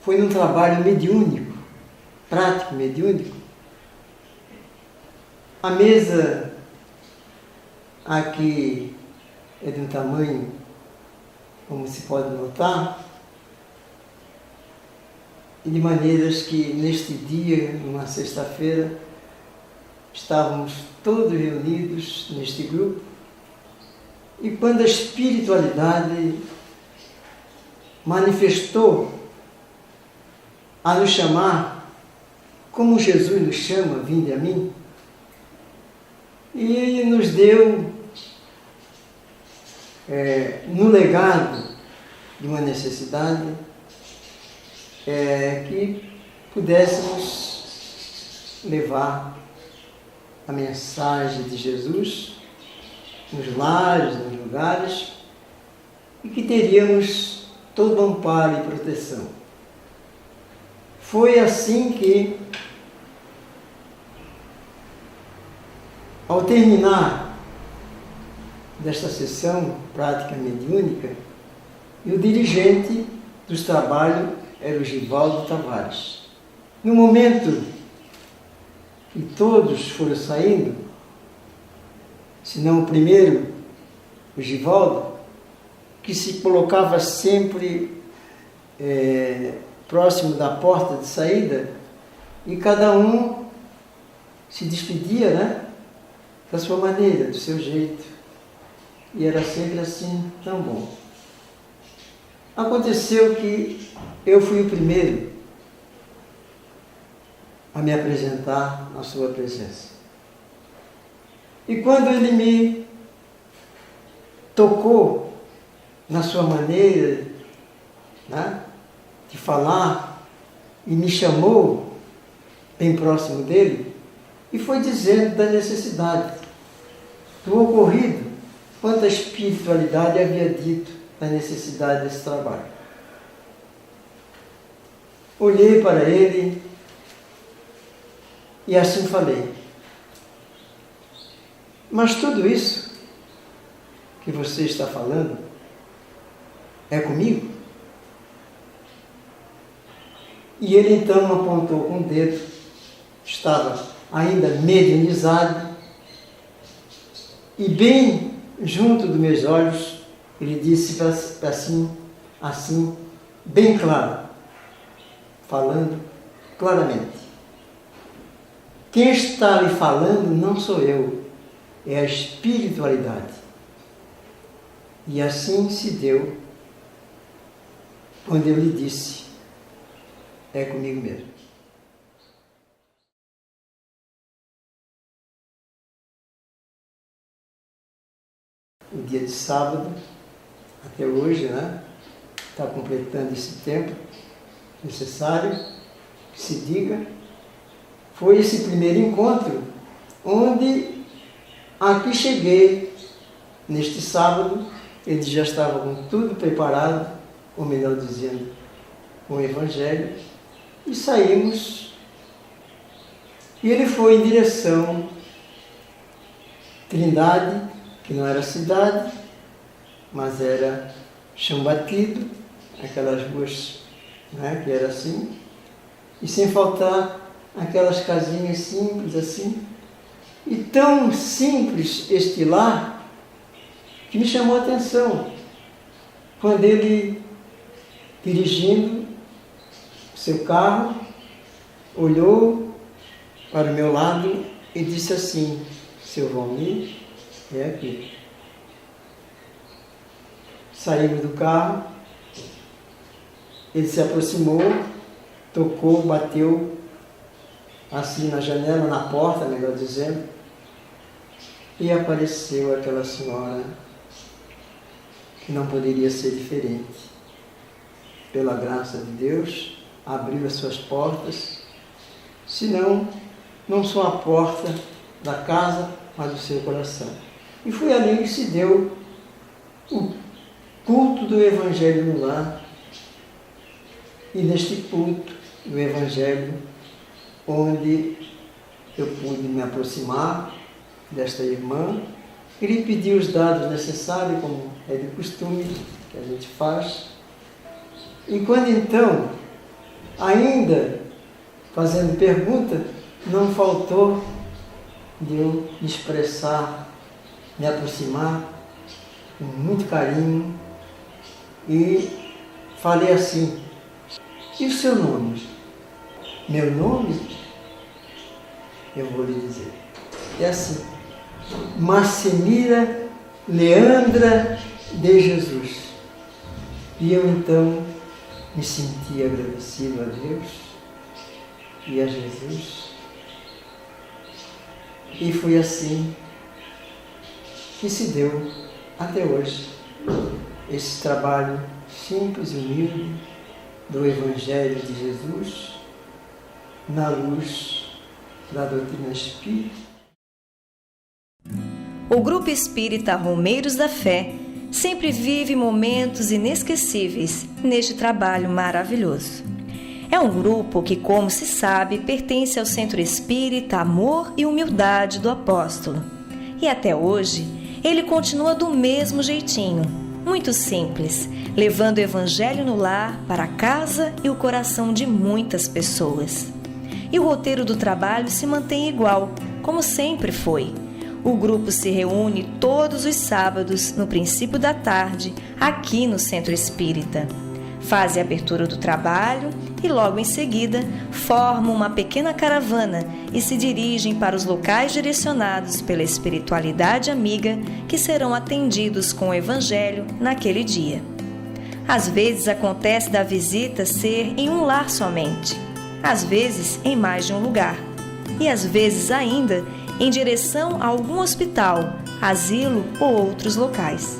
foi num trabalho mediúnico, prático, mediúnico. A mesa aqui é de um tamanho, como se pode notar, e de maneiras que neste dia, numa sexta-feira, estávamos todos reunidos neste grupo, e quando a espiritualidade manifestou a nos chamar, como Jesus nos chama, vinde a mim, e nos deu no legado de uma necessidade que pudéssemos levar a mensagem de Jesus nos lares, nos lugares, e que teríamos todo o amparo e proteção. Foi assim que, ao terminar desta sessão prática mediúnica, e o dirigente dos trabalhos era o Givaldo Tavares. No momento que todos foram saindo, se não o primeiro, o Givaldo, que se colocava sempre próximo da porta de saída, e cada um se despedia, né, da sua maneira, do seu jeito. E era sempre assim, tão bom. Aconteceu que eu fui o primeiro a me apresentar na sua presença. E quando ele me tocou na sua maneira, né, de falar, e me chamou bem próximo dele, e foi dizendo da necessidade, do ocorrido, quanto a espiritualidade havia dito da necessidade desse trabalho. Olhei para ele e assim falei: mas tudo isso que você está falando é comigo? E ele então apontou com o dedo, estava ainda medianizado, e bem junto dos meus olhos, ele disse assim, bem claro, falando claramente: quem está lhe falando não sou eu, é a espiritualidade. E assim se deu quando eu lhe disse: é comigo mesmo. O dia de sábado, até hoje, né, está completando esse tempo necessário que se diga, foi esse primeiro encontro onde aqui cheguei neste sábado. Eles já estavam com tudo preparado, ou melhor dizendo, com o Evangelho, e saímos, e ele foi em direção Trindade, que não era cidade, mas era chão batido, aquelas ruas, né, que era assim, e sem faltar aquelas casinhas simples assim, e tão simples este lar, que me chamou a atenção, quando ele, dirigindo o seu carro, olhou para o meu lado e disse assim: seu Valmir, é aqui. Saímos do carro, ele se aproximou, tocou, bateu assim na janela, na porta, melhor dizendo, e apareceu aquela senhora que não poderia ser diferente. Pela graça de Deus, abriu as suas portas, senão não só a porta da casa, mas do seu coração. E foi ali que se deu o culto do Evangelho no lar. E neste culto do Evangelho, onde eu pude me aproximar desta irmã, e lhe pedir os dados necessários, como é de costume que a gente faz. E quando então Ainda fazendo pergunta, não faltou de eu me expressar, me aproximar com muito carinho e falei assim: e o seu nome? Meu nome? Eu vou lhe dizer. É assim: Marcemira Leandra de Jesus. E eu então me senti agradecido a Deus e a Jesus. E foi assim que se deu até hoje esse trabalho simples e humilde do Evangelho de Jesus na luz da doutrina espírita. O Grupo Espírita Romeiros da Fé sempre vive momentos inesquecíveis neste trabalho maravilhoso. É um grupo que, como se sabe, pertence ao Centro Espírita Amor e Humildade do Apóstolo. E até hoje, ele continua do mesmo jeitinho, muito simples, levando o Evangelho no lar para a casa e o coração de muitas pessoas. E o roteiro do trabalho se mantém igual, como sempre foi. O grupo se reúne todos os sábados, no princípio da tarde, aqui no Centro Espírita. Fazem a abertura do trabalho e logo em seguida formam uma pequena caravana e se dirigem para os locais direcionados pela espiritualidade amiga que serão atendidos com o Evangelho naquele dia. Às vezes acontece da visita ser em um lar somente, às vezes em mais de um lugar e às vezes ainda em direção a algum hospital, asilo ou outros locais.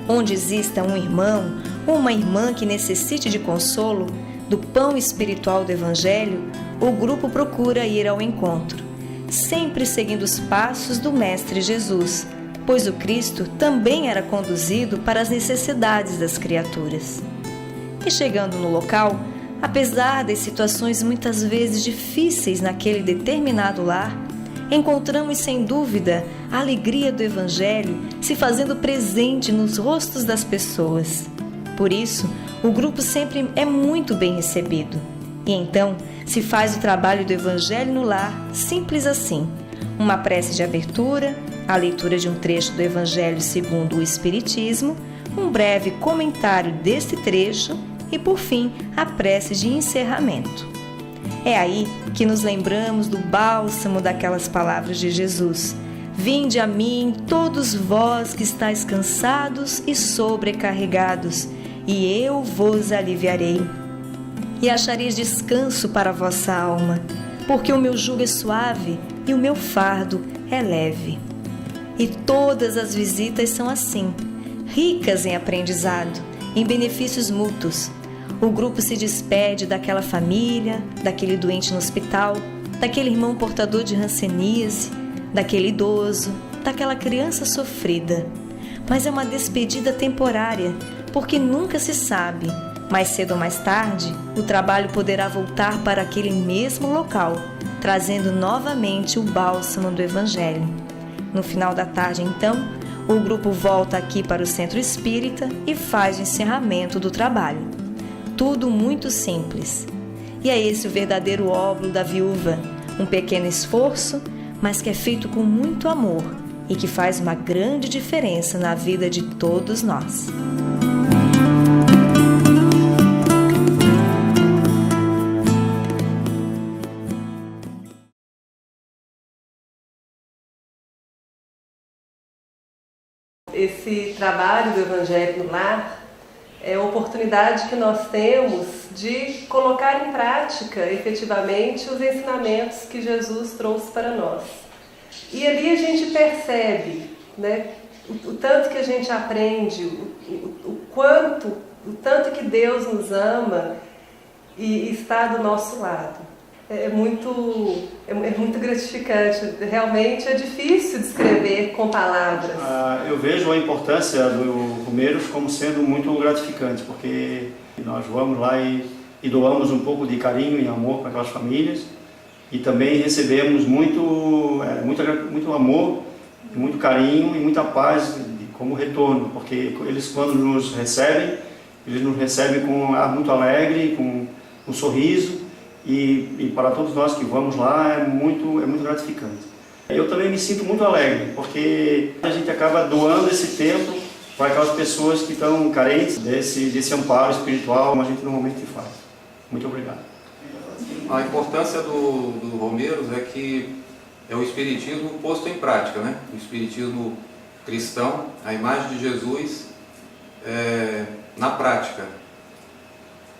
Onde exista um irmão ou uma irmã que necessite de consolo, do pão espiritual do Evangelho, o grupo procura ir ao encontro, sempre seguindo os passos do Mestre Jesus, pois o Cristo também era conduzido para as necessidades das criaturas. E chegando no local, apesar das situações muitas vezes difíceis naquele determinado lar, encontramos sem dúvida a alegria do Evangelho se fazendo presente nos rostos das pessoas. Por isso, o grupo sempre é muito bem recebido. E então, se faz o trabalho do Evangelho no lar simples assim: uma prece de abertura, a leitura de um trecho do Evangelho segundo o Espiritismo, um breve comentário deste trecho e, por fim, a prece de encerramento. É aí que nos lembramos do bálsamo daquelas palavras de Jesus: vinde a mim, todos vós que estáis cansados e sobrecarregados, e eu vos aliviarei. E achareis descanso para a vossa alma, porque o meu jugo é suave e o meu fardo é leve. E todas as visitas são assim, ricas em aprendizado, em benefícios mútuos. O grupo se despede daquela família, daquele doente no hospital, daquele irmão portador de hanseníase, daquele idoso, daquela criança sofrida. Mas é uma despedida temporária, porque nunca se sabe. Mais cedo ou mais tarde, o trabalho poderá voltar para aquele mesmo local, trazendo novamente o bálsamo do Evangelho. No final da tarde, então, o grupo volta aqui para o Centro Espírita e faz o encerramento do trabalho. Tudo muito simples. E é esse o verdadeiro óbolo da viúva, um pequeno esforço, mas que é feito com muito amor e que faz uma grande diferença na vida de todos nós. Esse trabalho do Evangelho no lar é a oportunidade que nós temos de colocar em prática efetivamente os ensinamentos que Jesus trouxe para nós. E ali a gente percebe, né, o tanto que a gente aprende, o tanto que Deus nos ama e está do nosso lado. É muito gratificante, realmente é difícil descrever com palavras. Eu vejo a importância do Romeiros como sendo muito gratificante, porque nós vamos lá e doamos um pouco de carinho e amor para aquelas famílias e também recebemos muito amor, muito carinho e muita paz como retorno, porque eles quando nos recebem, eles nos recebem com um ar muito alegre, com um sorriso, e para todos nós que vamos lá é muito gratificante. Eu também me sinto muito alegre, porque a gente acaba doando esse tempo para aquelas pessoas que estão carentes desse amparo espiritual, como a gente normalmente faz. Muito obrigado. A importância do Romeiros é que é o espiritismo posto em prática, né? O espiritismo cristão, a imagem de Jesus na prática.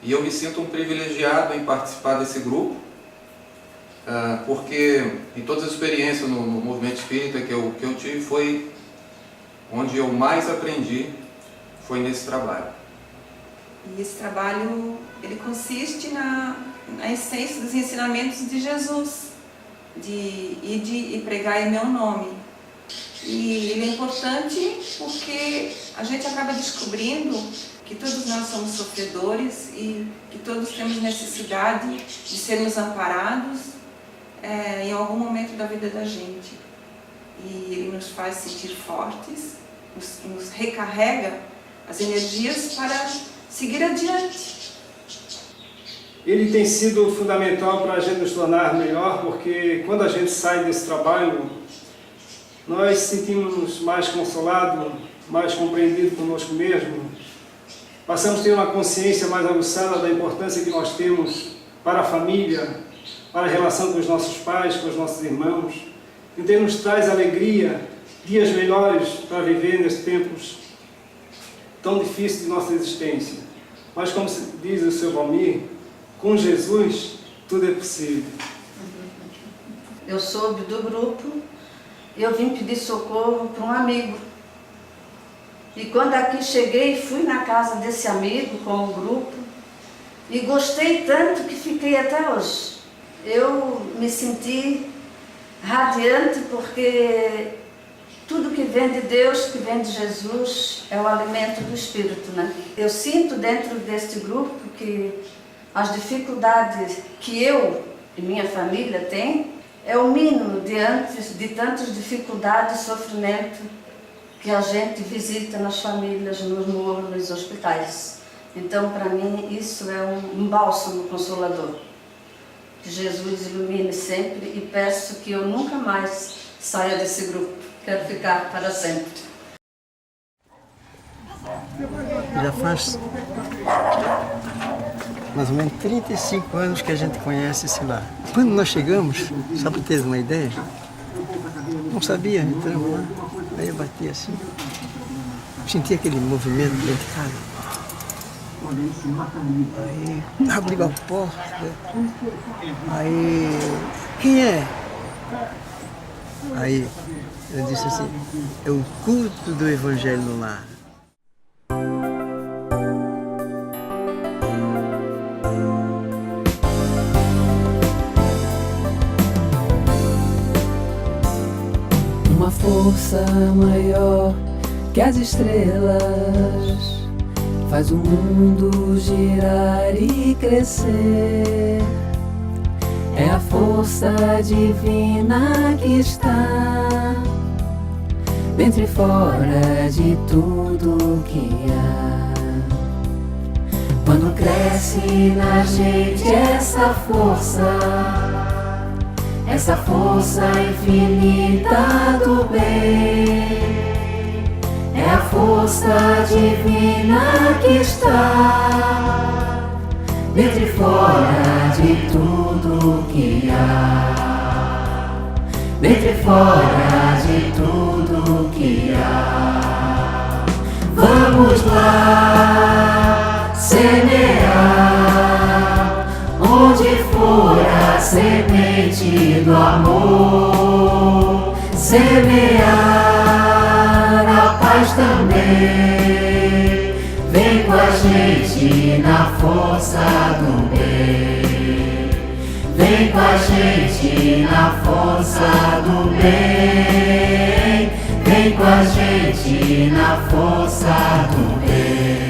E eu me sinto um privilegiado em participar desse grupo, porque em todas as experiências no movimento espírita que eu tive, foi onde eu mais aprendi, foi nesse trabalho. E esse trabalho, ele consiste na essência dos ensinamentos de Jesus, de ir e pregar em meu nome. E ele é importante porque a gente acaba descobrindo que todos nós somos sofredores e que todos temos necessidade de sermos amparados em algum momento da vida da gente. E ele nos faz sentir fortes, nos recarrega as energias para seguir adiante. Ele tem sido fundamental para a gente nos tornar melhor, porque quando a gente sai desse trabalho, nós sentimos mais consolados, mais compreendidos conosco mesmo. Passamos a ter uma consciência mais aguçada da importância que nós temos para a família, para a relação com os nossos pais, com os nossos irmãos. Então nos traz alegria, dias melhores para viver nesses tempos tão difíceis de nossa existência. Mas como diz o seu Valmir, com Jesus tudo é possível. Eu soube do grupo e eu vim pedir socorro para um amigo. E quando aqui cheguei, fui na casa desse amigo com o grupo e gostei tanto que fiquei até hoje. Eu me senti radiante porque tudo que vem de Deus, que vem de Jesus, é o alimento do Espírito, né? Eu sinto dentro deste grupo que as dificuldades que eu e minha família tem é o mínimo diante de tantas dificuldades e sofrimento que a gente visita nas famílias, nos morros, nos hospitais. Então, para mim, isso é um bálsamo consolador. Que Jesus ilumine sempre e peço que eu nunca mais saia desse grupo. Quero ficar para sempre. Já faz mais ou menos 35 anos que a gente conhece esse lar. Quando nós chegamos, só para ter uma ideia, não sabia, entramos lá, aí eu bati assim, senti aquele movimento dentro de casa. Aí abriu a porta, aí, quem é? Aí eu disse assim, é o culto do Evangelho no lar. Uma força maior que as estrelas faz o mundo girar e crescer. É a força divina que está dentro e fora de tudo que há. Quando cresce na gente essa força infinita do bem, é a força divina que está dentro e fora de tudo que há, dentro e fora de tudo que há. Vamos lá semear onde for a semente do amor, semear a paz também. Vem com a gente na força do bem, vem com a gente na força do bem, vem com a gente na força do bem.